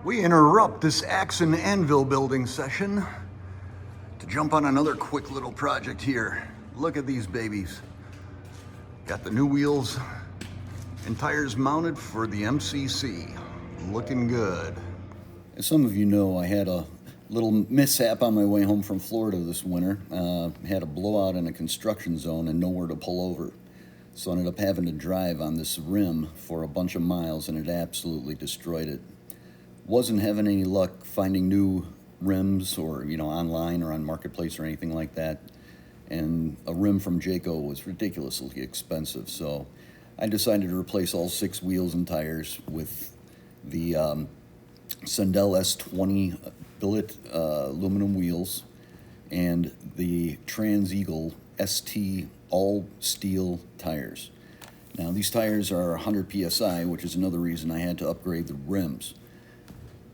We interrupt this axe and anvil building session to jump on another quick little project here. Look at these babies. Got the new wheels and tires mounted for the MCC. Looking good. As some of you know, I had a little mishap on my way home from Florida this winter. Had a blowout in a construction zone and nowhere to pull over. So I ended up having to drive on this rim for a bunch of miles, and it absolutely destroyed it. Wasn't having any luck finding new rims or, online or on Marketplace or anything like that. And a rim from Jayco was ridiculously expensive. So I decided to replace all 6 wheels and tires with the Sendel S20 billet aluminum wheels and the TransEagle ST all steel tires. Now these tires are 100 PSI, which is another reason I had to upgrade the rims.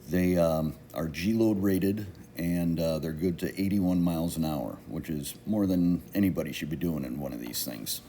They are G-load rated, and they're good to 81 miles an hour, which is more than anybody should be doing in one of these things.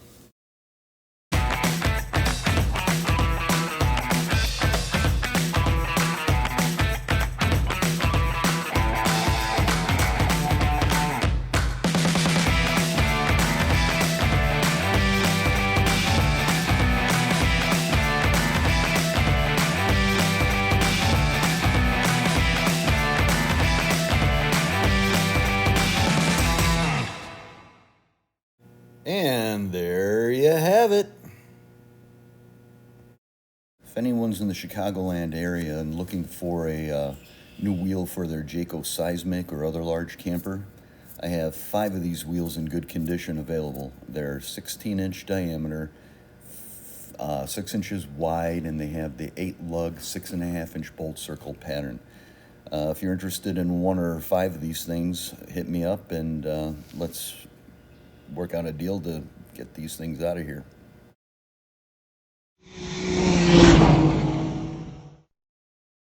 And there you have it. If anyone's in the Chicagoland area and looking for a new wheel for their Jayco Seismic or other large camper, I have 5 of these wheels in good condition available. They're 16-inch diameter, 6 inches wide, and they have the 8-lug, 6.5-inch bolt circle pattern. If you're interested in 1 or 5 of these things, hit me up and let's work out a deal to get these things out of here.